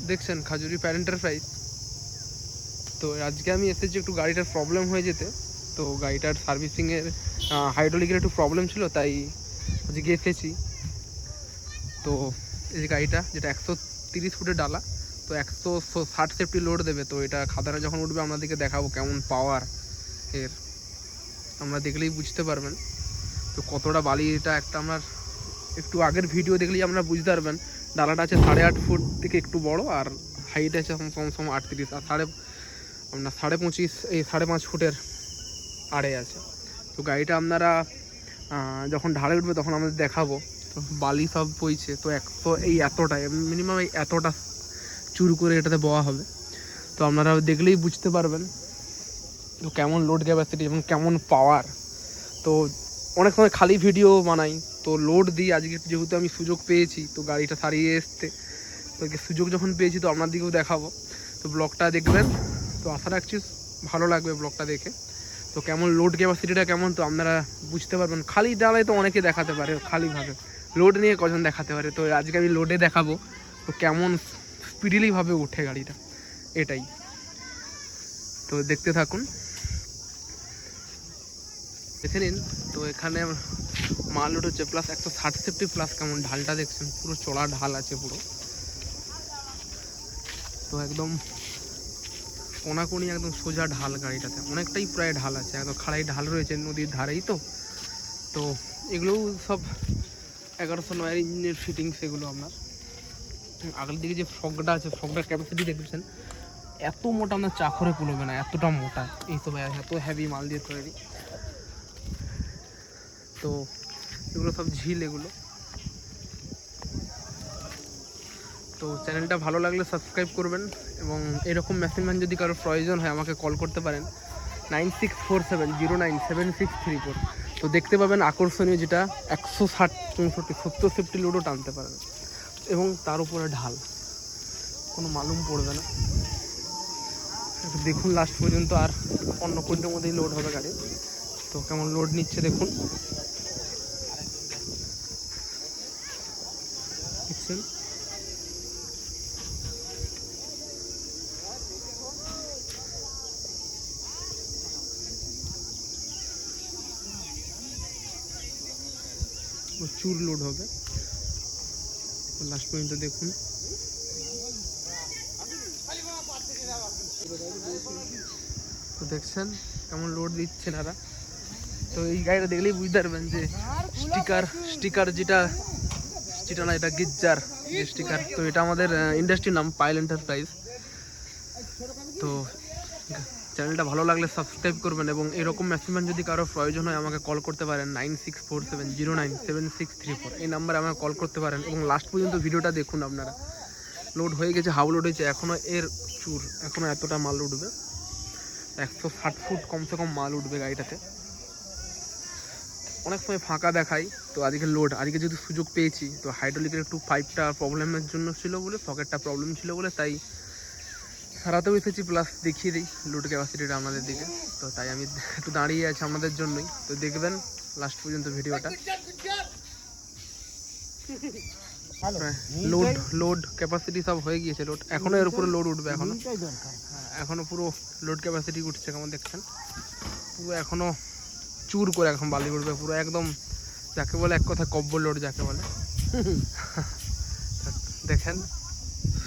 দেখছেন খাজুরি প্যারেন্টার প্রাইস। তো আজকে আমি এসেছি একটু গাড়িটার প্রবলেম হয়ে যেতে, তো গাড়িটার সার্ভিসিংয়ের হাইড্রোলিকের একটু প্রবলেম ছিল, তাই আজকে এসেছি। তো এই যে গাড়িটা, যেটা 130 ফুটের ডালা, তো 160 সেফটি লোড দেবে। তো এটা খাদানে যখন উঠবে আপনাদেরকে দেখাবো কেমন পাওয়ার এর, আমরা দেখলেই বুঝতে পারবেন তো কতটা বালি। এটা একটা আপনার একটু আগের ভিডিও দেখলেই আপনারা বুঝতে পারবেন। ডালাটা আছে 8.5 ফুট থেকে একটু বড়, আর হাইট আছে কম 38, আর আপনার 5.5 ফুটের আড়ে আছে। তো গাড়িটা আপনারা যখন ঢালে উঠবে তখন আমাদের দেখাবো। তো বালি সব বইছে, তো এতটা মিনিমাম এতটা চুর করে এটাতে বওয়া হবে। তো আপনারা দেখলেই বুঝতে পারবেন তো কেমন লোড ক্যাপাসিটি এবং কেমন পাওয়ার। তো অনেক সময় খালি ভিডিও বানাই, তো লোড দিই। আজকে যেহেতু আমি সুযোগ পেয়েছি তো গাড়িটা সারিয়ে এসতে, তো সুযোগ যখন পেয়েছি তো আপনাদেরকেও দেখাবো। তো ব্লগটা দেখবেন, তো আশা রাখছি ভালো লাগবে ব্লগটা দেখে। তো কেমন লোড ক্যাপাসিটিটা কেমন তো আপনারা বুঝতে পারবেন। খালি ডালায় তো অনেকে দেখাতে পারে, খালিভাবে লোড নিয়ে কজন দেখাতে পারে। তো আজকে আমি লোডে দেখাবো তো কেমন স্পিডিলিভাবে ওঠে গাড়িটা, এটাই। তো দেখতে থাকুন, দেখে নিন। তো এখানে মাল লোড হচ্ছে, প্লাস 160 সেফটি, প্লাস কেমন ঢালটা দেখছেন, পুরো চড়া ঢাল আছে পুরো। তো একদম কোনাকুনি একদম সোজা ঢাল গাড়িটাতে, অনেকটাই প্রায় ঢাল আছে, একদম খাড়াই ঢাল রয়েছে নদীর ধারেই। তো এগুলোও সব 1109 ইঞ্জিনের ফিটিংস। এগুলো আপনার আগের দিকে যে ফগটা আছে, ফগটার ক্যাপাসিটি দেখছেন, এত মোটা আপনার চাখরে কুলোবে না, এতটা মোটা। এইসব এত হেভি মাল দিয়ে তৈরি। তো এগুলো সব ঝিল এগুলো। তো চ্যানেলটা ভালো লাগলে সাবস্ক্রাইব করবেন, এবং এরকম মেশিন ম্যান যদি কারো প্রয়োজন হয় আমাকে কল করতে পারেন 9647097634। তো দেখতে পাবেন আকর্ষণীয়, যেটা 160, 65, 70 সেফটি লোডও টানতে পারবে, এবং তার উপরে ঢাল, কোনো মালুম পড়বে না। দেখুন লাস্ট পর্যন্ত, আর 15 মিনিটের মধ্যেই লোড হবে গাড়ি। তো কেমন লোড নিচ্ছে দেখুন, দেখছেন। প্রচুর লোড হবে, লাস্ট পর্যন্ত দেখুন। তো দেখছেন কেমন লোড দিচ্ছেন এরা। তো এই গাড়িটা দেখলেই বুঝতে পারবেন যে স্টিকার যেটা না, এটা গিজ্জার যে স্টিকার। তো এটা আমাদের ইন্ডাস্ট্রির নাম পাইল এন্টারপ্রাইজ। তো চ্যানেলটা ভালো লাগলে সাবস্ক্রাইব করবেন, এবং এরকম মেশিনম্যান যদি কারো প্রয়োজন হয় আমাকে কল করতে পারেন 9647097634। এই নাম্বারে আমাকে কল করতে পারেন, এবং লাস্ট পর্যন্ত ভিডিওটা দেখুন আপনারা। লোড হয়ে গেছে, হাফ লোড হয়েছে, এখনও এর চুর, এখনও এতটা মাল উঠবে। 160 ফুট কমসে কম মাল উঠবে গাড়িটাতে। অনেক সময় ফাঁকা দেখাই, তো আজকে লোড, আজকে যেহেতু সুযোগ পেয়েছি, তো হাইড্রোলিকের একটু পাইপটা প্রবলেমের জন্য ছিল বলে, সকেটটা প্রবলেম ছিল বলে, তাই সারাতেও এসেছি। প্লাস দেখিয়ে দিই লোড ক্যাপাসিটিটা আপনাদের দিকে। তো তাই আমি একটু দাঁড়িয়ে আছি আপনাদের জন্যই। তো দেখবেন লাস্ট পর্যন্ত ভিডিওটা। লোড ক্যাপাসিটি সব হয়ে গিয়েছে, লোড এখনো এর উপরে লোড উঠবে, এখনো পুরো লোড ক্যাপাসিটি উঠছে, কেমন দেখছেন। পুরো এখনো চুর করে এখন বালি উঠবে পুরো, একদম যাকে বলে এক কথা কব্বর লোড যাকে বলে। দেখেন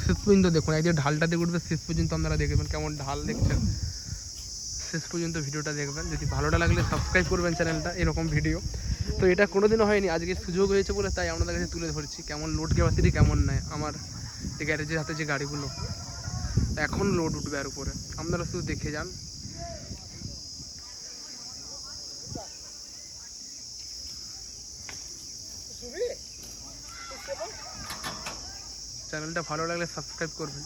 শেষ পর্যন্ত দেখুন, এই যে ঢালটা দিয়ে উঠবে শেষ পর্যন্ত আপনারা দেখবেন কেমন ঢাল দেখছেন। শেষ পর্যন্ত ভিডিওটা দেখবেন, যদি ভালোটা লাগলে সাবস্ক্রাইব করবেন চ্যানেলটা, এরকম ভিডিও। তো এটা কোনোদিনও হয়নি, আজকে সুযোগ হয়েছে বলে তাই আপনাদের কাছে তুলে ধরছি কেমন লোড ক্যাপাসিটি কেমন নেয় আমার গ্যারেজের হাতে যে গাড়িগুলো। এখন লোড উঠবে আর উপরে, আপনারা শুধু দেখে যান। চ্যানেলটা ভালো লাগলে সাবস্ক্রাইব করবেন।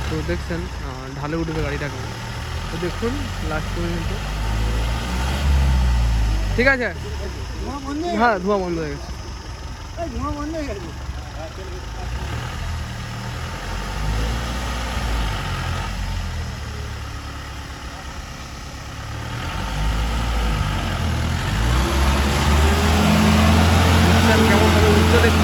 তো দেখছেন ঢালে উঠবে গাড়িটাকে, তো দেখুন লাস্ট পর্যন্ত। ঠিক আছে, হ্যাঁ ধোঁয়া বন্ধ হয়ে গেছে। কেমন ভাবে উঠতে দেখছেন।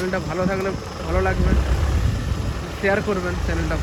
চ্যানেলটা ভালো থাকলে ভালো লাগবে, শেয়ার করবেন চ্যানেলটা।